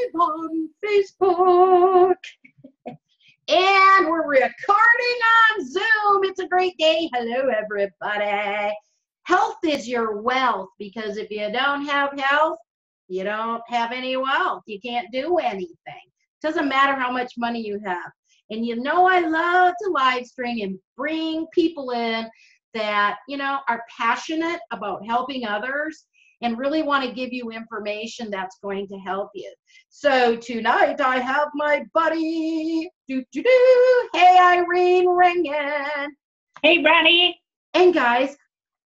live on Facebook. And we're recording on Zoom. It's a great day. Hello, everybody. Health is your wealth, because if you don't have health, you don't have any wealth. You can't do anything. It doesn't matter how much money you have. And you know I love to live stream and bring people in that, are passionate about helping others and really want to give you information that's going to help you. So tonight I have my buddy, hey, Irene Rangenn. Hey, Brandy. And guys,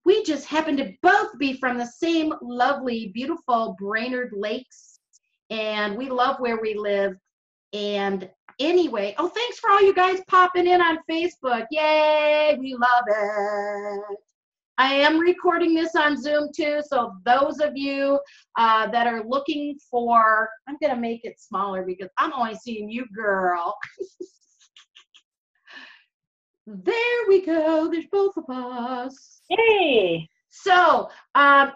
we just happen to both be from the same lovely, beautiful Brainerd Lakes, and we love where we live. And anyway, thanks for all you guys popping in on Facebook. Yay, we love it. I am recording this on Zoom too, so those of you that are looking for, I'm going to make it smaller because I'm only seeing you, girl. There we go. There's both of us. Hey. So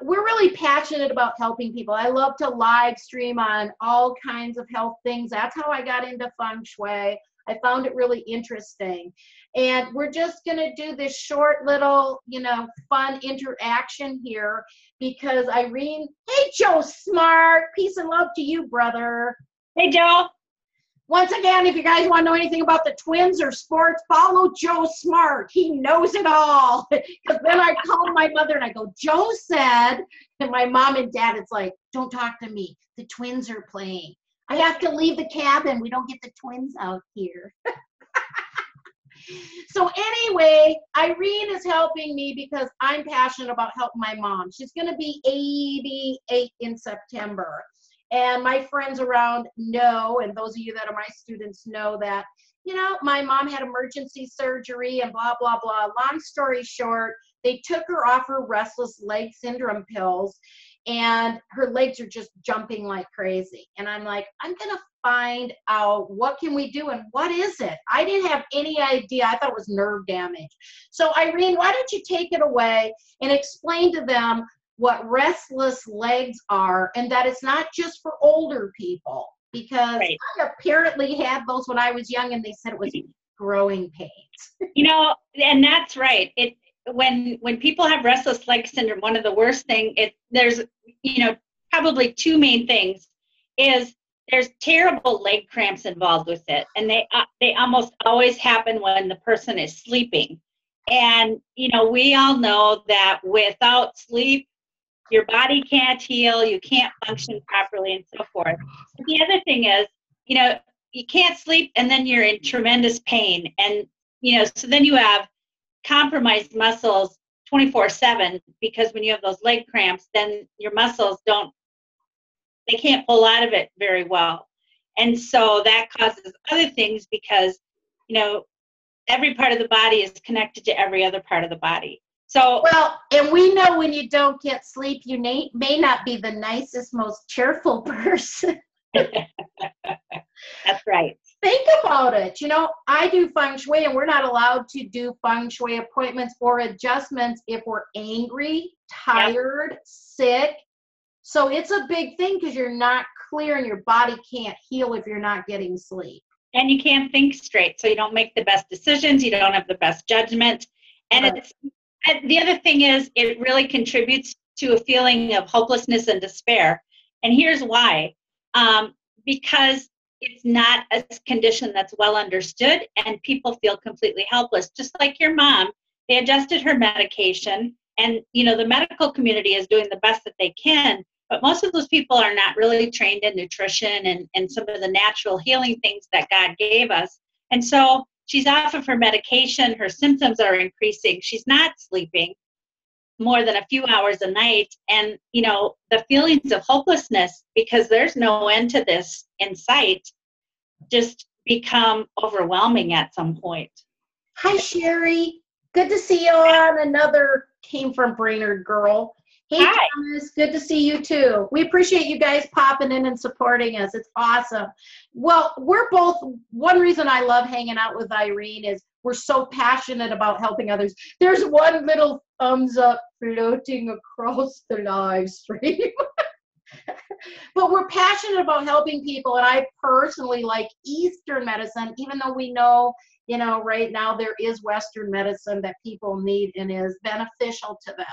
we're really passionate about helping people. I love to live stream on all kinds of health things. That's how I got into feng shui. I found it really interesting. And we're just going to do this short little, fun interaction here because Irene, hey, Joe Smart, peace and love to you, brother. Hey, Joe. Once again, if you guys want to know anything about the twins or sports, follow Joe Smart. He knows it all. Because then I called my mother and I go, Joe said, and my mom and dad, it's like, don't talk to me. The twins are playing. I have to leave the cabin. We don't get the twins out here. So anyway, Irene is helping me because I'm passionate about helping my mom. She's going to be 88 in September. And my friends around know, and those of you that are my students know that, my mom had emergency surgery and blah, blah, blah. Long story short, they took her off her restless leg syndrome pills, and her legs are just jumping like crazy. And I'm like, I'm going to find out what can we do and what is it? I didn't have any idea. I thought it was nerve damage. So Irene, why don't you take it away and explain to them what restless legs are, and that it's not just for older people, because right. I apparently had those when I was young and they said it was growing pains. And that's right. When people have restless leg syndrome, one of the worst things there's probably two main things is there's terrible leg cramps involved with it, and they almost always happen when the person is sleeping. And we all know that without sleep, your body can't heal, you can't function properly, and so forth. But the other thing is, you can't sleep, and then you're in tremendous pain. And, so then you have compromised muscles 24/7, because when you have those leg cramps, then your muscles they can't pull out of it very well. And so that causes other things because, every part of the body is connected to every other part of the body. So, well, and we know when you don't get sleep, you may not be the nicest, most cheerful person. That's right. Think about it. I do feng shui, and we're not allowed to do feng shui appointments or adjustments if we're angry, tired, sick. So it's a big thing because you're not clear and your body can't heal if you're not getting sleep. And you can't think straight, so you don't make the best decisions. You don't have the best judgment. And the other thing is, it really contributes to a feeling of hopelessness and despair. And here's why. Because it's not a condition that's well understood, and people feel completely helpless. Just like your mom, they adjusted her medication, and the medical community is doing the best that they can, but most of those people are not really trained in nutrition and some of the natural healing things that God gave us. And so she's off of her medication, her symptoms are increasing, she's not sleeping more than a few hours a night, and the feelings of hopelessness, because there's no end to this in sight, just become overwhelming at some point. Hi, Sherry. Good to see you on another Came from Brainerd girl. Hey, hi. Thomas, good to see you too. We appreciate you guys popping in and supporting us. It's awesome. Well, one reason I love hanging out with Irene is we're so passionate about helping others. There's one little thumbs up floating across the live stream. But we're passionate about helping people, and I personally like Eastern medicine, even though we know, right now there is Western medicine that people need and is beneficial to them.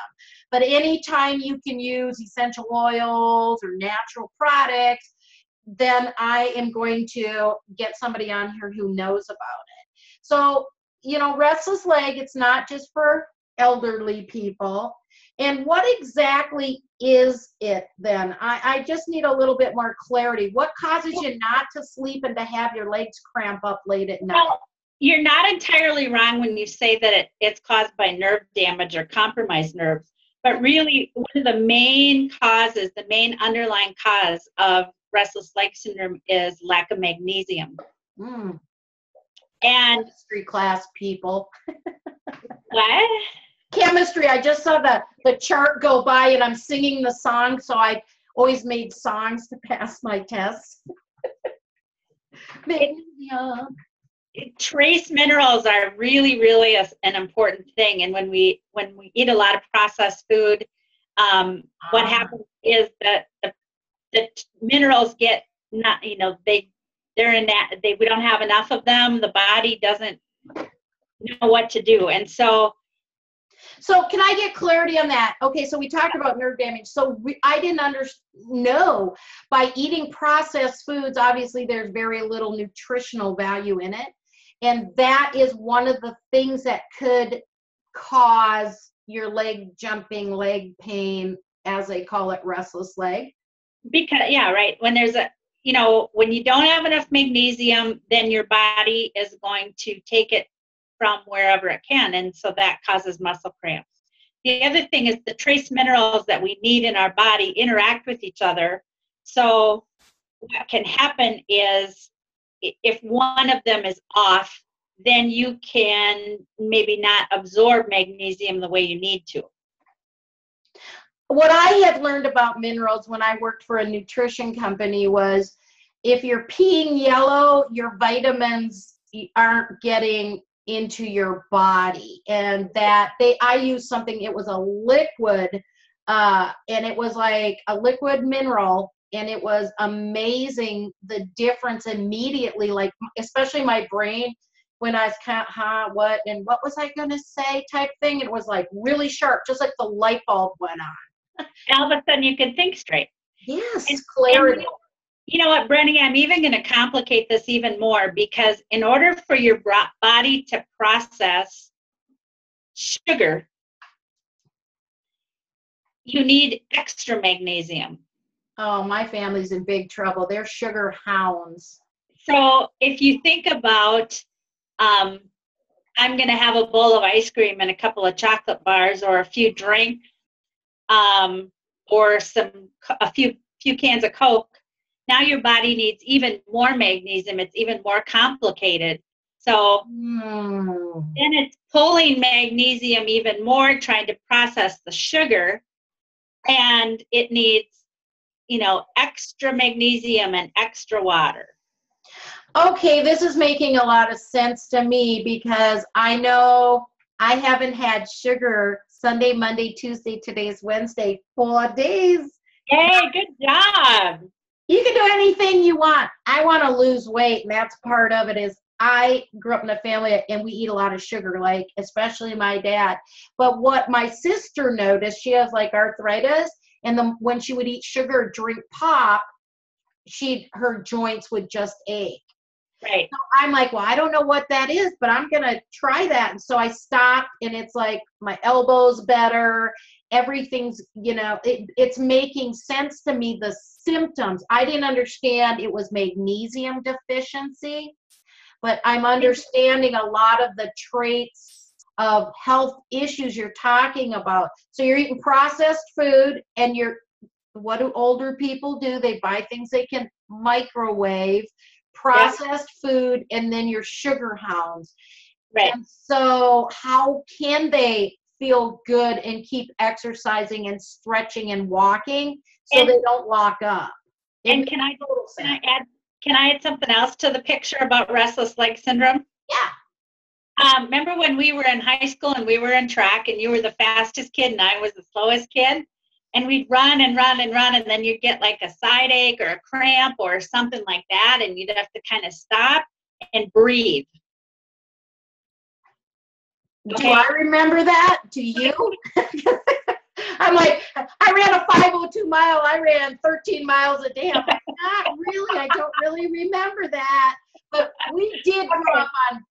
But anytime you can use essential oils or natural products, then I am going to get somebody on here who knows about it. So, restless leg, it's not just for elderly people. And what exactly is it then? I just need a little bit more clarity. What causes you not to sleep and to have your legs cramp up late at night? Well, you're not entirely wrong when you say that it's caused by nerve damage or compromised nerves. But really, one of the main causes, the main underlying cause of restless leg syndrome is lack of magnesium. And chemistry class, people. What? Chemistry. I just saw the chart go by, and I'm singing the song, so I always made songs to pass my tests. Magnesium. Trace minerals are really, really an important thing. And when we eat a lot of processed food, what happens is that the minerals get not, they're in that, we don't have enough of them. The body doesn't know what to do. And so can I get clarity on that? Okay, so we talked about nerve damage. So I didn't know by eating processed foods, obviously there's very little nutritional value in it. And that is one of the things that could cause your leg pain, as they call it, restless leg. Because, yeah, right. When there's when you don't have enough magnesium, then your body is going to take it from wherever it can. And so that causes muscle cramps. The other thing is the trace minerals that we need in our body interact with each other. So what can happen is if one of them is off, then you can maybe not absorb magnesium the way you need to. What I had learned about minerals when I worked for a nutrition company was if you're peeing yellow, your vitamins aren't getting into your body. And I used something, it was a liquid, and it was like a liquid mineral, and it was amazing the difference immediately, like especially my brain when I was kind of, what was I going to say type thing. It was like really sharp, just like the light bulb went on. All of a sudden you can think straight. Yes, clarity. And you know what, Brenny, I'm even going to complicate this even more, because in order for your body to process sugar, you need extra magnesium. Oh, my family's in big trouble. They're sugar hounds. So if you think about, I'm going to have a bowl of ice cream and a couple of chocolate bars or a few drinks, or a few cans of Coke. Now your body needs even more magnesium. It's even more complicated. So then it's pulling magnesium even more, trying to process the sugar, and it needs, extra magnesium and extra water. Okay, this is making a lot of sense to me, because I know I haven't had sugar Sunday, Monday, Tuesday, today's Wednesday, 4 days. Hey, good job. You can do anything you want. I want to lose weight, and that's part of it. Is I grew up in a family and we eat a lot of sugar, like especially my dad. But what my sister noticed, she has like arthritis, and when she would eat sugar or drink pop, her joints would just ache. Right. So I'm like, well, I don't know what that is, but I'm going to try that. And so I stopped, and it's like my elbow's better. Everything's, it's making sense to me, the symptoms. I didn't understand it was magnesium deficiency, but I'm understanding a lot of the traits of health issues you're talking about. So you're eating processed food, and what do older people do? They buy things they can microwave, processed food, and then your sugar hounds. Right. And so how can they feel good and keep exercising and stretching and walking so they don't lock up? And can I add something else to the picture about restless leg syndrome? Yeah. Remember when we were in high school and we were in track, and you were the fastest kid and I was the slowest kid? and we'd run and run and run, and then you'd get like a side ache or a cramp or something like that, and you'd have to kind of stop and breathe. Okay. Do I remember that? Do you? I'm like, I ran a 5:02 mile. I ran 13 miles a day. I'm like, not really. I don't really remember that. But we did grow up on.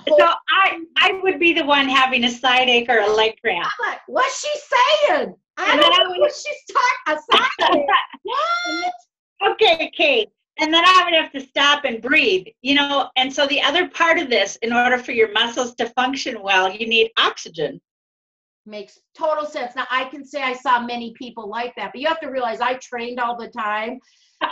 So I would be the one having a side ache or a leg cramp. I'm like, what's she saying? I don't know what she's talking. A side ache. What? Okay, Kate. And then I would have to stop and breathe, you know. And so the other part of this, in order for your muscles to function well, you need oxygen. Makes total sense. Now, I can say I saw many people like that, but you have to realize I trained all the time.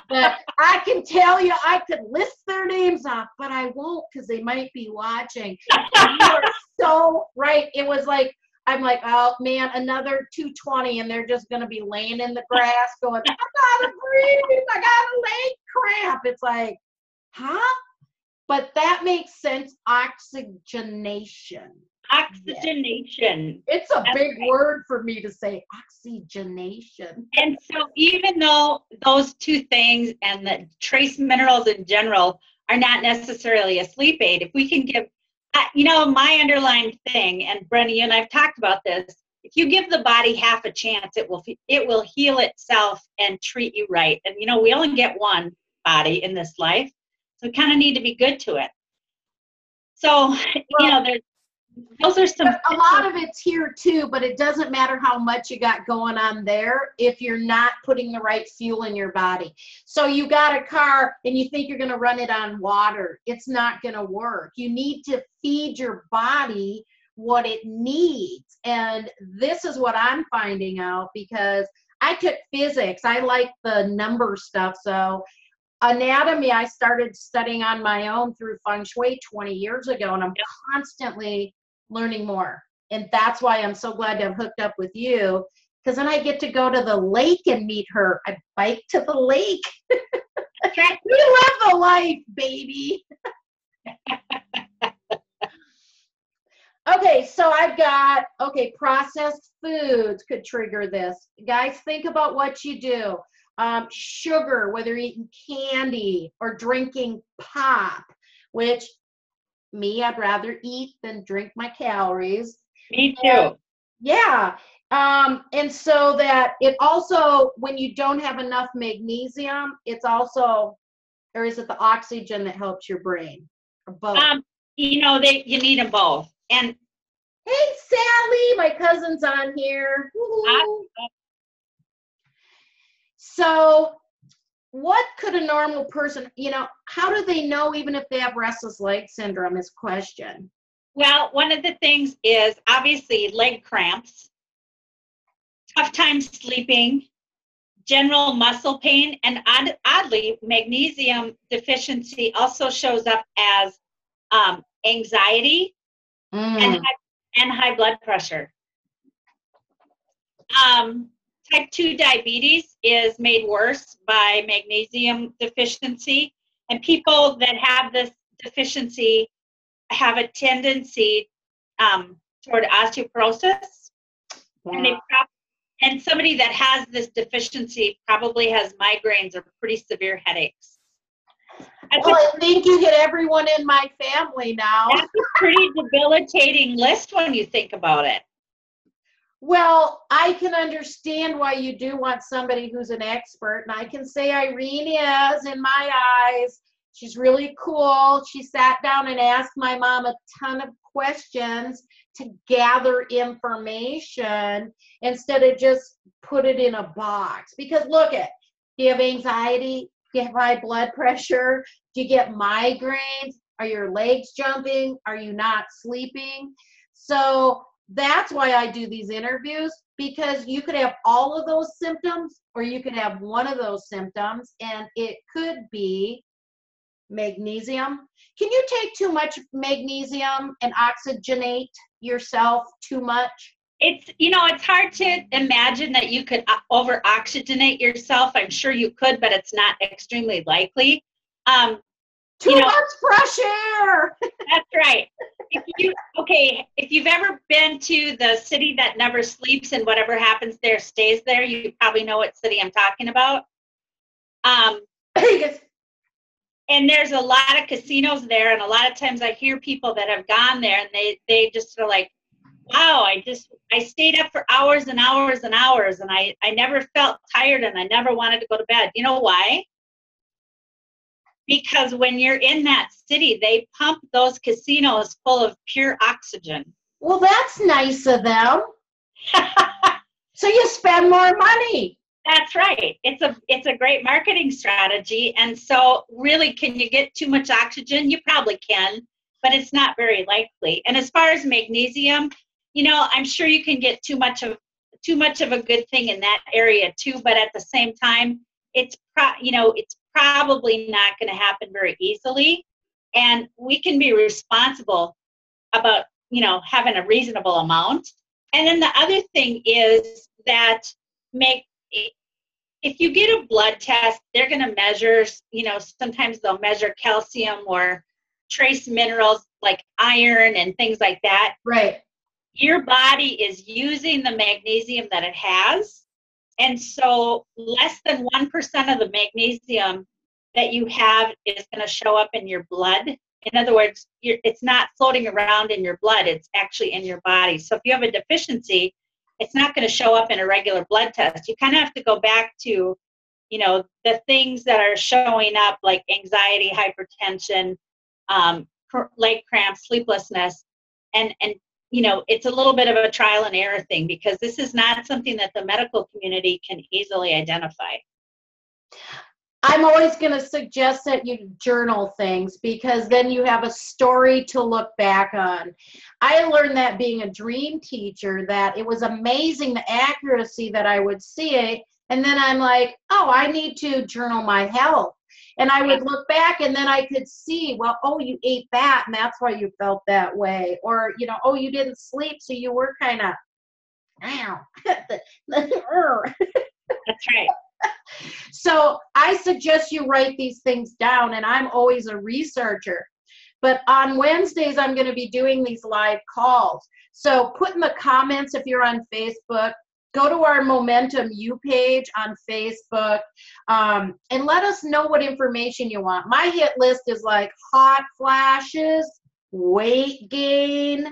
But I can tell you, I could list their names off, but I won't because they might be watching. You are so right. It was like, I'm like, oh man, another 220, and they're just going to be laying in the grass going, I gotta breathe, I got a leg cramp. It's like, huh? But that makes sense. Oxygenation. Oxygenation. It's a big word for me to say, oxygenation. And so even though those two things and the trace minerals in general are not necessarily a sleep aid, if we can give, you know, my underlying thing, and Brenda, you and I've talked about this, if you give the body half a chance, it will heal itself and treat you right. And, you know, we only get one body in this life, so we kind of need to be good to it. So, you know, those are some. A lot of it's here too, but it doesn't matter how much you got going on there if you're not putting the right fuel in your body. So you got a car and you think you're going to run it on water. It's not going to work. You need to feed your body what it needs. And this is what I'm finding out because I took physics. I like the number stuff. So anatomy, I started studying on my own through feng shui 20 years ago, and I'm constantly learning more. And that's why I'm so glad to have hooked up with you, because then I get to go to the lake and meet her. I bike to the lake. We live the life, baby. Okay, so I've got, processed foods could trigger this. Guys, think about what you do. Sugar, whether you're eating candy or drinking pop, which me, I'd rather eat than drink my calories. Me too. And so that it also, when you don't have enough magnesium, it's also, or is it the oxygen that helps your brain? Or both? You know, you need them both. And hey, Sally, my cousin's on here. So what could a normal person, you know, how do they know even if they have restless leg syndrome is question. Well, one of the things is obviously leg cramps, tough time sleeping, general muscle pain, and oddly, magnesium deficiency also shows up as anxiety and high blood pressure. Type 2 diabetes is made worse by magnesium deficiency, and people that have this deficiency have a tendency toward osteoporosis. Wow. And somebody that has this deficiency probably has migraines or pretty severe headaches. Well, I think you hit everyone in my family now. That's a pretty debilitating list when you think about it. Well, I can understand why you do want somebody who's an expert, and I can say Irene is, in my eyes. She's really cool. She sat down and asked my mom a ton of questions to gather information instead of just put it in a box. Because look do you have anxiety? Do you have high blood pressure? Do you get migraines? Are your legs jumping? Are you not sleeping? So that's why I do these interviews, because you could have all of those symptoms or you could have one of those symptoms, and it could be magnesium. Can you take too much magnesium and oxygenate yourself too much? It's, you know, it's hard to imagine that you could over oxygenate yourself. I'm sure you could, but it's not extremely likely. Too much fresh air. That's right. If you've ever been to the city that never sleeps and whatever happens there stays there, you probably know what city I'm talking about. And there's a lot of casinos there, and a lot of times I hear people that have gone there and they just are like, wow, I stayed up for hours and hours and hours, and I never felt tired, and I never wanted to go to bed. You know why? Because when you're in that city, they pump those casinos full of pure oxygen. Well, that's nice of them. So you spend more money. That's right. It's a great marketing strategy. And so really, can you get too much oxygen? You probably can, but it's not very likely. And as far as magnesium, I'm sure you can get too much of a good thing in that area too, but at the same time, it's probably not going to happen very easily. And we can be responsible about, having a reasonable amount. And then the other thing is that if you get a blood test, they're going to measure, sometimes they'll measure calcium or trace minerals like iron and things like that. Right. Your body is using the magnesium that it has. And so less than 1% of the magnesium that you have is going to show up in your blood. In other words, it's not floating around in your blood. It's actually in your body. So if you have a deficiency, it's not going to show up in a regular blood test. You kind of have to go back to, the things that are showing up like anxiety, hypertension, leg cramps, sleeplessness, and it's a little bit of a trial and error thing because this is not something that the medical community can easily identify. I'm always going to suggest that you journal things because then you have a story to look back on. I learned that being a dream teacher, that it was amazing the accuracy that I would see it. And then I'm like, oh, I need to journal my health. And I would look back and then I could see, well, oh, you ate that and that's why you felt that way. Or, oh, you didn't sleep, so you were kind of, That's right. So I suggest you write these things down, and I'm always a researcher. But on Wednesdays, I'm going to be doing these live calls. So put in the comments if you're on Facebook. Go to our Momentum U page on Facebook and let us know what information you want. My hit list is like hot flashes, weight gain,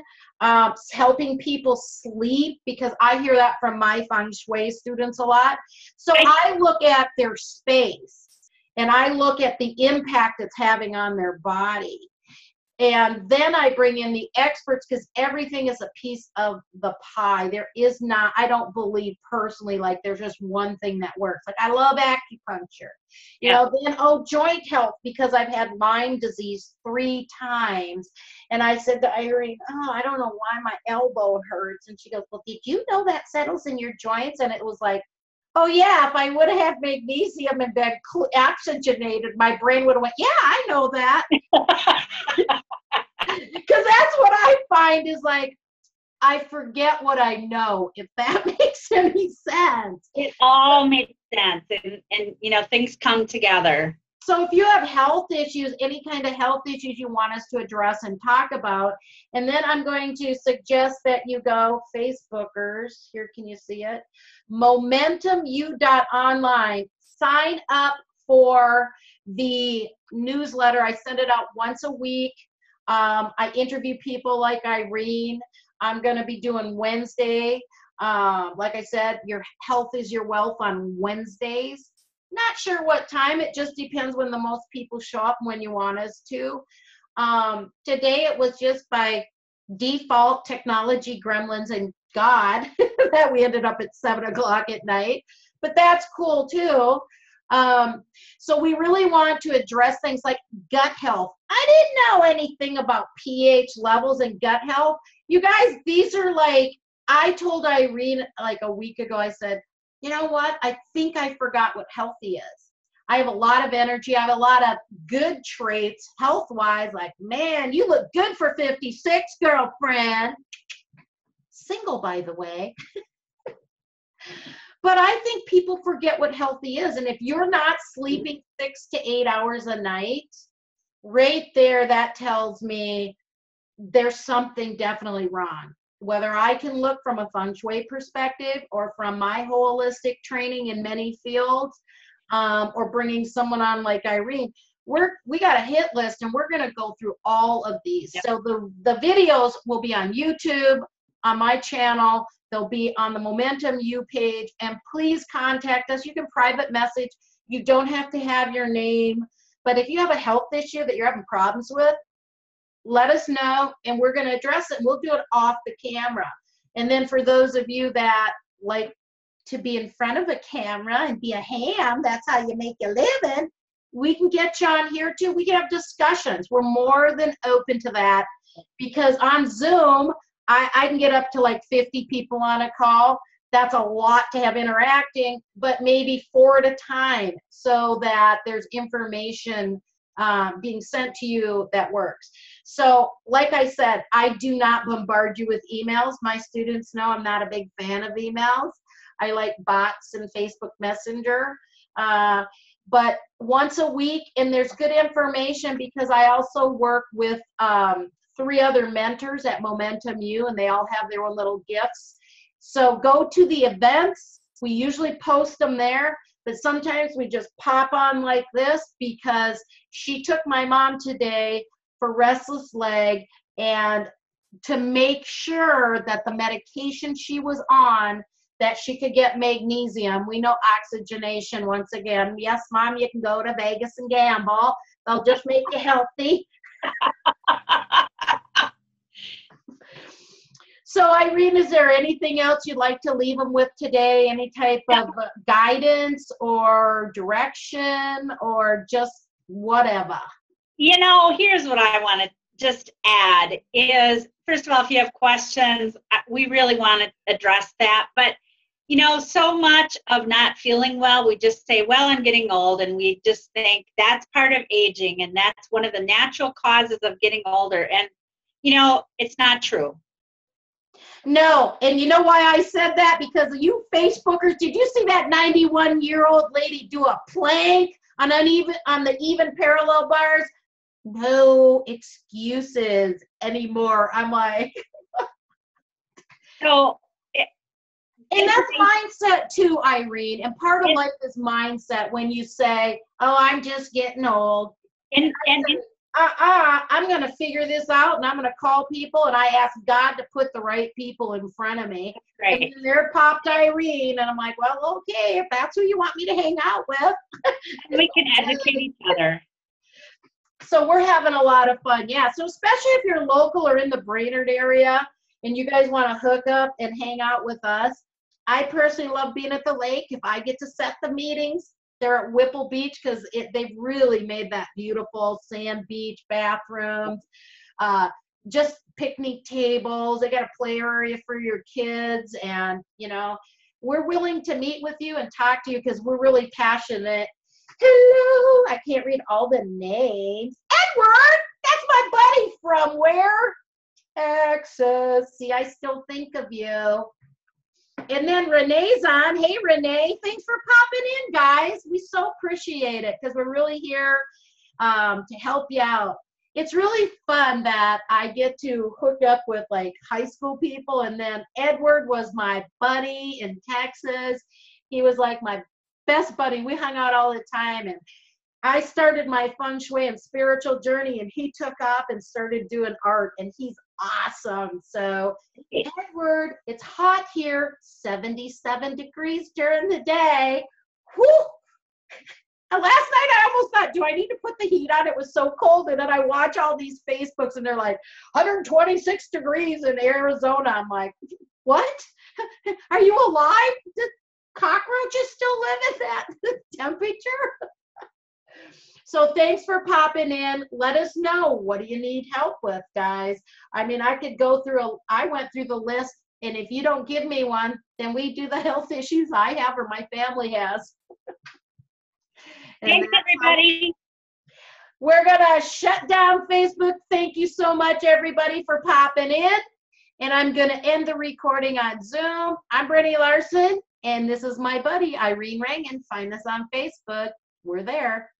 helping people sleep, because I hear that from my feng shui students a lot. So I look at their space and I look at the impact it's having on their body. And then I bring in the experts because everything is a piece of the pie. There is not, I don't believe personally, like there's just one thing that works. Like I love acupuncture, then, joint health, because I've had Lyme disease 3 times. And I said to Irene, I don't know why my elbow hurts. And she goes, well, did you know that settles in your joints? And it was like, oh yeah, if I would have had magnesium and been oxygenated, my brain would have went, yeah, I know that. Because that's what I find is like, I forget what I know, if that makes any sense. It all makes sense. And things come together. So if you have health issues, any kind of health issues you want us to address and talk about, and then I'm going to suggest that you go, Facebookers, here, can you see it? MomentumU.online. Sign up for the newsletter. I send it out once a week. I interview people like Irene. I'm going to be doing Wednesday. Like I said, your health is your wealth on Wednesdays. Not sure what time. It just depends when the most people show up and when you want us to. Today it was just by default technology gremlins and God that we ended up at 7 o'clock at night. But that's cool too. So we really want to address things like gut health. I didn't know anything about pH levels and gut health. You guys, these are like, I told Irene like a week ago, I said, you know what? I think I forgot what healthy is. I have a lot of energy. I have a lot of good traits health-wise. Like, man, you look good for 56, girlfriend. Single, by the way. But I think people forget what healthy is. And if you're not sleeping 6 to 8 hours a night, right there, that tells me there's something definitely wrong. Whether I can look from a feng shui perspective or from my holistic training in many fields, or bringing someone on like Irene, we got a hit list and we're going to go through all of these. Yep. So the videos will be on YouTube, on my channel. They'll be on the Momentum U page, and please contact us. You can private message. You don't have to have your name, but if you have a health issue that you're having problems with, let us know and we're going to address it. We'll do it off the camera. And then for those of you that like to be in front of a camera and be a ham, that's how you make your living, we can get you on here too. We can have discussions. We're more than open to that, because on Zoom, I can get up to like 50 people on a call. That's a lot to have interacting, but maybe 4 at a time, so that there's information being sent to you that works. So like I said, I do not bombard you with emails. My students know I'm not a big fan of emails. I like bots and Facebook Messenger. But once a week, and there's good information, because I also work with 3 other mentors at Momentum U, and they all have their own little gifts. So go to the events. We usually post them there, but sometimes we just pop on like this, because she took my mom today for restless leg, and to make sure that the medication she was on, that she could get magnesium. We know oxygenation, once again. Yes, Mom, you can go to Vegas and gamble. They'll just make you healthy. So Irene, is there anything else you'd like to leave them with today? Any type of guidance or direction, or just whatever? You know, here's what I want to just add is, first of all, if you have questions, we really want to address that. But, you know, so much of not feeling well, we just say, well, I'm getting old, and we just think that's part of aging, and that's one of the natural causes of getting older. And, you know, it's not true. No, and you know why I said that? Because you Facebookers, did you see that 91-year-old lady do a plank on the even parallel bars? No excuses anymore. I'm like, so, and that's mindset too, Irene. And part of life is mindset. When you say, "Oh, I'm just getting old," I'm going to figure this out, and I'm going to call people, and I ask God to put the right people in front of me. Right. And then there popped Irene, and I'm like, well, okay, if that's who you want me to hang out with. We can educate each other. So we're having a lot of fun. Yeah, so especially if you're local or in the Brainerd area and you guys want to hook up and hang out with us. I personally love being at the lake. If I get to set the meetings, they're at Whipple Beach, because they've really made that beautiful sand beach, bathrooms, just picnic tables. They got a play area for your kids, and you know, we're willing to meet with you and talk to you, because we're really passionate. Hello, I can't read all the names. Edward, that's my buddy from where? Texas. See, I still think of you. And then Renee's on. Hey, Renee, thanks for popping in, guys. We so appreciate it, because we're really here to help you out. It's really fun that I get to hook up with like high school people. And then Edward was my buddy in Texas. He was like my best buddy. We hung out all the time. And I started my feng shui and spiritual journey, and he took off and started doing art, and he's awesome. So Edward, it's hot here, 77 degrees during the day. Whew. And last night I almost thought, do I need to put the heat on? It was so cold. And then I watch all these Facebooks, and they're like 126 degrees in Arizona. I'm like, what? Are you alive? The cockroaches still live at that temperature? So thanks for popping in. Let us know, what do you need help with, guys? I mean, I could go through, I went through the list, and if you don't give me one, then we do the health issues I have or my family has. Thanks, everybody. We're going to shut down Facebook. Thank you so much, everybody, for popping in. And I'm going to end the recording on Zoom. I'm Brittany Larson, and this is my buddy, Irene Rangen. Find us on Facebook. We're there.